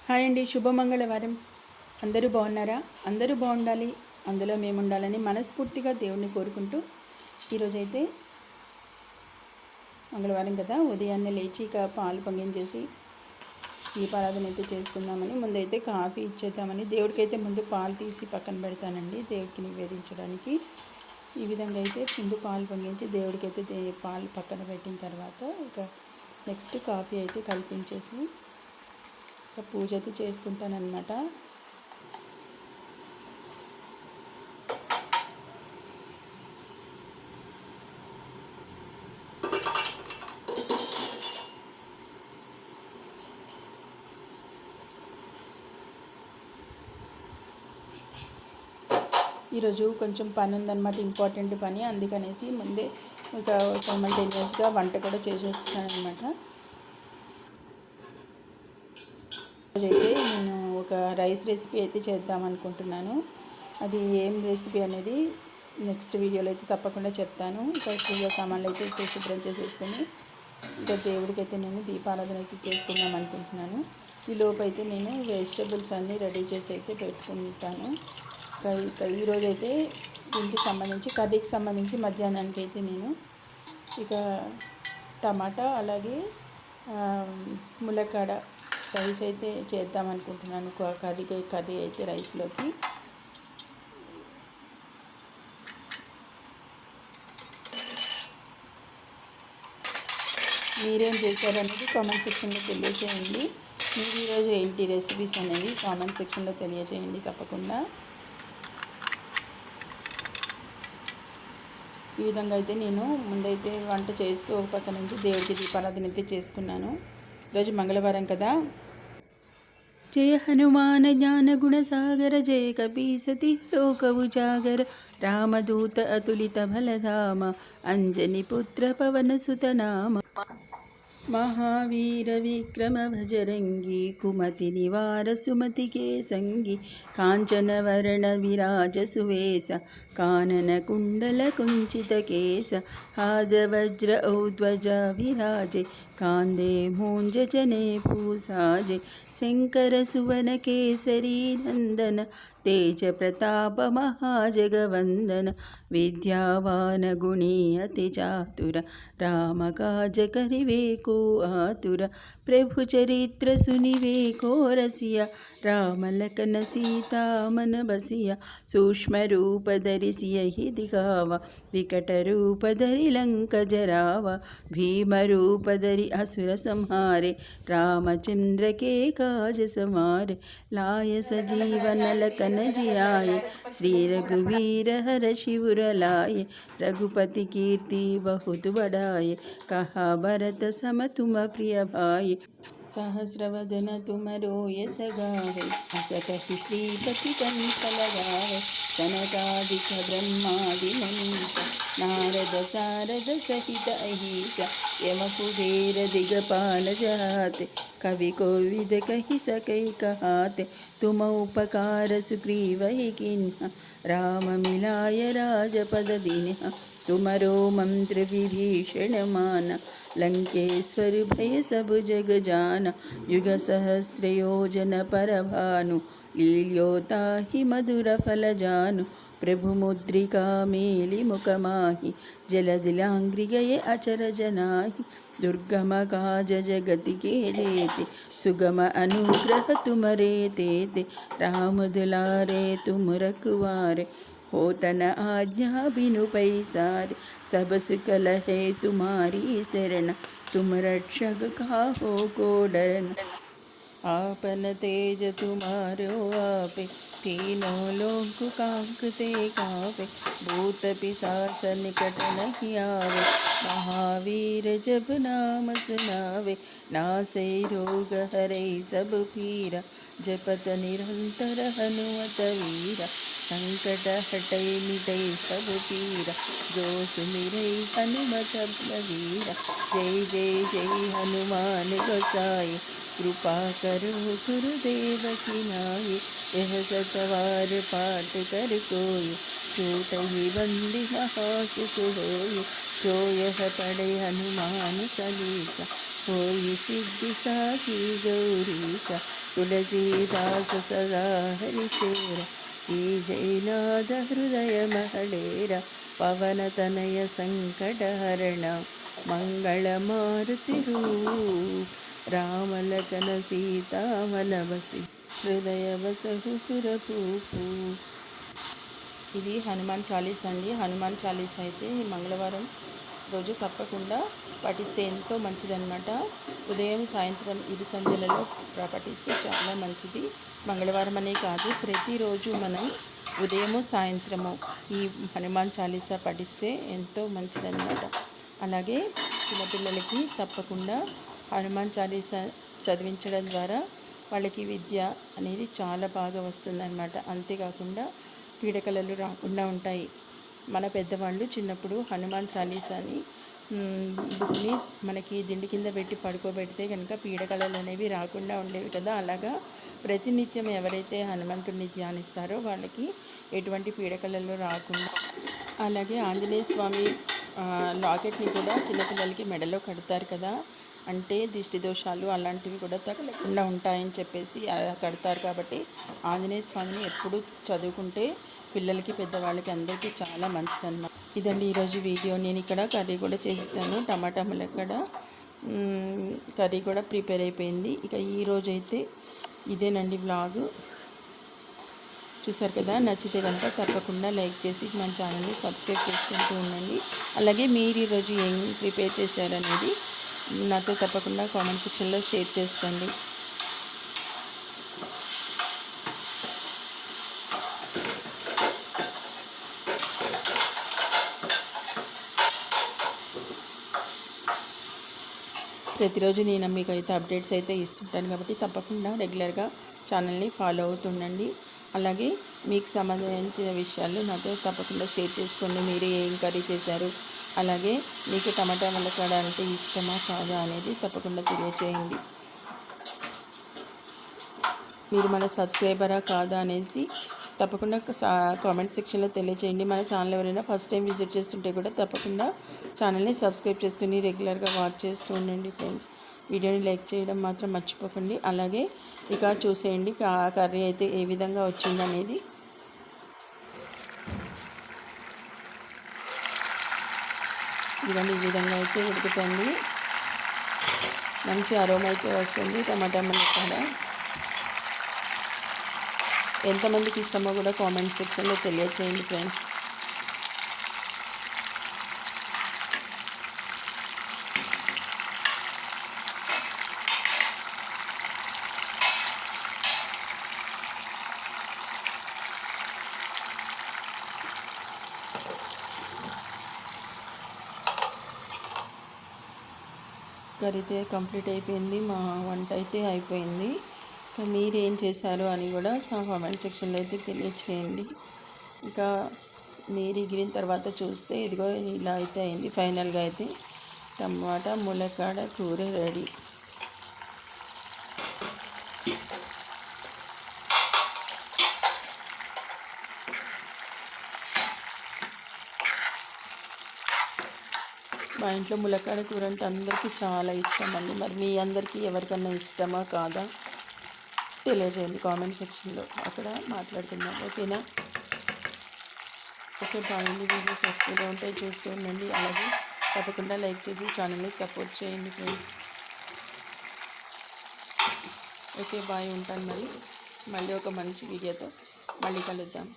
Hi అండి, శుభమంగళవారం. అందరూ బాగున్నారా? అందరూ బాగుండాలి, అందులో మేము ఉండాలని మనస్ఫూర్తిగా దేవుణ్ణి కోరుకుంటూ ఈరోజైతే మంగళవారం కదా, ఉదయాన్నే లేచి పాలు పొంగించేసి దీపారాధన అయితే చేసుకుందామని ముందైతే కాఫీ ఇచ్చేద్దామని దేవుడికైతే ముందు పాలు తీసి పక్కన పెడతానండి, దేవుడికి నివేదించడానికి. ఈ విధంగా అయితే ముందు పాలు పొంగించి దేవుడికైతే పాలు పక్కన పెట్టిన తర్వాత ఇక నెక్స్ట్ కాఫీ అయితే కల్పించేసి పూజ అయితే చేసుకుంటానన్నమాట. ఈరోజు కొంచెం పని ఉందన్నమాట, ఇంపార్టెంట్ పని. అందుకనేసి ముందే ఇక సైమల్టేనియస్గా వంట కూడా చేసేస్తున్నాను అనమాట. ఈరోజైతే నేను ఒక రైస్ రెసిపీ అయితే చేద్దాం అనుకుంటున్నాను. అది ఏం రెసిపీ అనేది నెక్స్ట్ వీడియోలో అయితే తప్పకుండా చెప్తాను. ఇంకా పూజ సామాన్లు అయితే శుభ్రం చేసేసుకొని ఇంకా దేవుడికి అయితే నేను దీపారాధన అయితే చేసుకుందాం అనుకుంటున్నాను. ఈ లోపు అయితే నేను వెజిటబుల్స్ అన్నీ రెడీ చేసి అయితే పెట్టుకుంటాను. ఇక ఈరోజైతే దీనికి సంబంధించి కర్రీకి సంబంధించి మధ్యాహ్నానికి అయితే నేను ఇక టమాటా అలాగే ములక్కాడ రైస్ అయితే చేద్దాం అనుకుంటున్నాను. కర్రీ అయితే రైస్లోకి. మీరేం చేశారనేది కామెంట్ సెక్షన్లో తెలియజేయండి. మీరు ఈరోజు ఏంటి రెసిపీస్ అనేవి కామెంట్ సెక్షన్లో తెలియజేయండి తప్పకుండా. ఈ విధంగా అయితే నేను ముందైతే వంట చేస్తూ ఒక పక్క నుంచి దేవుడికి దీపారాధన అయితే చేసుకున్నాను. ఈరోజు మంగళవారం కదా. జయ హనుమాన జ్ఞాన గుణ సాగర, జయ కపీసతి లోక ఉజాగర, రామదూత అతులిత బలధామ, అంజని పుత్ర పవన సుత నామ, महावीर विक्रम भजरंगी, कुमति निवार सुमति के संगी, कांचन वर्ण विराज सुवेश, कानन कुंडल कुंचित केश, हाद वज्र औध्वज विराजे, कांदे मूंज जने पूसाजे, शंकर सुवन केसरी नंदन, तेज प्रताप महाजगवंदन, विद्यावान गुणी अति चातुर, राम काज करिवे को आतुर, प्रभु चरित्र सुनिवे को रसिया, राम लखन सीता मन बसिया, सूक्ष्म रूप धरि सियहि दिखावा, विकट रूप धरि लंक जरावा, भीम रूप धरि असुर संहारे, रामचंद्र के काज समारे, लाय सजीवन लखन जियाए, श्री रघुवीर हर शिवर लाए, रघुपति कीर्ति बहुत बढ़ाए, कहा भरत सम तुम प्रिय भाई, सहस्रवदन तुम रोयस गावे, अस कहि श्रीपति कंठ लगावे, सनकादिक ब्रह्मादि मुनीसा, नारद सारद सहित अहिसा, यम कुबेर दिगपाल जाते, कवि कोविद कहि सकै कहाते, तुम उपकार सुग्रीवहि किन्हा, राम मिलाय राजपद दीन्हा, तुमरो मंत्र विभीषण माना, लंकेश्वर भय सब जग जाना, युग सहस्र योजन पर भानु, लील्योता ही मधुर फल जानु, प्रभु मुद्रिका मेलि मुख माहि, जलदिलांग्रि गए अचर जनाहि, दुर्गम काज जगति के जेते, सुगम अनुग्रह तुमरे तेते, राम दुलारे तुम रखवारे, होतन आज्ञा बिनु पैसारे, सब सुख लहे तुम्हारी शरण, तुम रक्षक काहो को डरना, आपन तेज तुम्हारो आपे, तीनों लोक कांपते कांपे, भूत पिशाच निकट नहीं आवे, महावीर जब नाम सुनावे, नासे रोग हरे सब पीरा, जपत निरंतर हनुमत वीरा, संकट हटै मिटै सब पीरा, जो सुमिरै हनुमत बलवीरा, जय जय जय हनुमान गोसाई, कृपा करो गुरुदेव की नाई, यह सतवार पाठ कर कोई, छूटहि बंदी महासुख होई, जो यह पढ़े हनुमान चालीसा, होई सिद्धि साखी गौरीसा, तुलसीदास सदा हरिचेर की जयनाद हृदय महडेर पवन तनय संकटहरण मंगलमारुति रामलखन सीता मन बसी हृदय बसहु सुरपूपू। ఇది హనుమాన్ చాలీస అండి. హనుమాన్ చాలీస అయితే మంగళవారం రోజు తప్పకుండా పఠిస్తే ఎంతో మంచిదన్నమాట. ఉదయం సాయంత్రం ఇరు సంధ్యలలో పఠిస్తే చాలా మంచిది. మంగళవారం అనే కాదు, ప్రతిరోజు మనం ఉదయము సాయంత్రము ఈ హనుమాన్ చాలీస పఠిస్తే ఎంతో మంచిదన్నమాట. అలాగే చిన్నపిల్లలకి తప్పకుండా హనుమాన్ చాలీస చదివించడం ద్వారా వాళ్ళకి విద్య అనేది చాలా బాగా వస్తుందన్నమాట. అంతేకాకుండా పీడకలలు రాకుండా ఉంటాయి. మన పెద్దవాళ్ళు చిన్నప్పుడు హనుమాన్ చాలీసాని బుక్ని మనకి దిండి కింద పెట్టి పడుకోబెడితే కనుక పీడకలలు అనేవి రాకుండా ఉండేవి కదా. అలాగా ప్రతినిత్యం ఎవరైతే హనుమంతుడిని ధ్యానిస్తారో వాళ్ళకి ఎటువంటి పీడకలలు రాకుండా. అలాగే ఆంజనేయ స్వామి లాకెట్ని కూడా చిన్నపిల్లలకి మెడలో కడతారు కదా, అంటే దిష్టి దోషాలు అలాంటివి కూడా తగలకుండా ఉంటాయని చెప్పేసి కడతారు. కాబట్టి ఆంజనేయ స్వామిని ఎప్పుడు చదువుకుంటే పిల్లలకి పెద్దవాళ్ళకి అందరికీ చాలా మంచిదన్నమాట. ఇదండి ఈరోజు వీడియో. నేను ఇక్కడ కర్రీ కూడా చేసేసాను. టమాటా ములక్కడ కర్రీ కూడా ప్రిపేర్ అయిపోయింది. ఇక ఈరోజు అయితే ఇదేనండి వ్లాగు. చూసారు కదా, నచ్చితే కనుక తప్పకుండా లైక్ చేసి మన ఛానల్ని సబ్స్క్రైబ్ చేసుకుంటూ ఉండండి. అలాగే మీరు ఈరోజు ఏం ప్రిపేర్ చేశారనేది నాతో తప్పకుండా కామెంట్ సెక్షన్లో షేర్ చేసుకోండి. ప్రతిరోజు నేను మీకు అయితే అప్డేట్స్ అయితే ఇస్తుంటాను కాబట్టి తప్పకుండా రెగ్యులర్గా ఛానల్ని ఫాలో అవుతుండండి. అలాగే మీకు సంబంధించిన విషయాలు నాతో తప్పకుండా షేర్ చేసుకోండి. మీరు ఏం కర్రీ చేశారు, అలాగే మీకు టమాటా ములక్కాడ అంటే ఇష్టమా కాదా అనేది తప్పకుండా తెలియచేయండి. మీరు మన సబ్స్క్రైబరా కాదా అనేది తప్పకుండా కామెంట్ సెక్షన్లో తెలియచేయండి. మన ఛానల్ ఎవరైనా ఫస్ట్ టైం విజిట్ చేస్తుంటే కూడా తప్పకుండా ఛానల్ని సబ్స్క్రైబ్ చేసుకుని రెగ్యులర్గా వాచ్ చేస్తూ ఉండండి ఫ్రెండ్స్. వీడియోని లైక్ చేయడం మాత్రం మర్చిపోకండి. అలాగే ఇక చూసేయండి కర్రీ అయితే ఏ విధంగా వచ్చిందనేది. ఇవన్నీ ఈ విధంగా అయితే ఉడుకుతుంది. మంచి అరోమా అయితే వస్తుంది టమాటా ములక్కాడ. ఎంతమందికి ఇష్టమో కూడా కామెంట్ సెక్షన్లో తెలియచేయండి ఫ్రెండ్స్. కర్రీ అయితే కంప్లీట్ అయిపోయింది. మా వంట అయితే అయిపోయింది. మీరు ఏం చేశారు అని కూడా కామెంట్ సెక్షన్లో అయితే తెలియచేయండి. ఇంకా నీరు ఎగిరిన తర్వాత చూస్తే ఇదిగో ఇలా అయితే అయింది. ఫైనల్గా అయితే టమాటా ములక్కాడ కూర రెడీ. మా ఇంట్లో ములక్కాడ కూర అంటే అందరికీ చాలా ఇష్టం అండి. మరి మీ అందరికీ ఎవరికన్నా ఇష్టమా కాదా తెలియజేయండి కామెంట్ సెక్షన్లో, అక్కడ మాట్లాడుకుందాం. ఓకేనా? ఓకే, బాగుంది. వీడియోస్ వస్తూనే ఉంటాయి, చూస్తూ ఉండండి. అలాగే తప్పకుండా లైక్ చేసి ఛానల్ని సపోర్ట్ చేయండి ఫ్రెండ్స్. Okay, bye. ఉంటాను. మళ్ళీ ఒక మంచి వీడియోతో మళ్ళీ కలుద్దాం.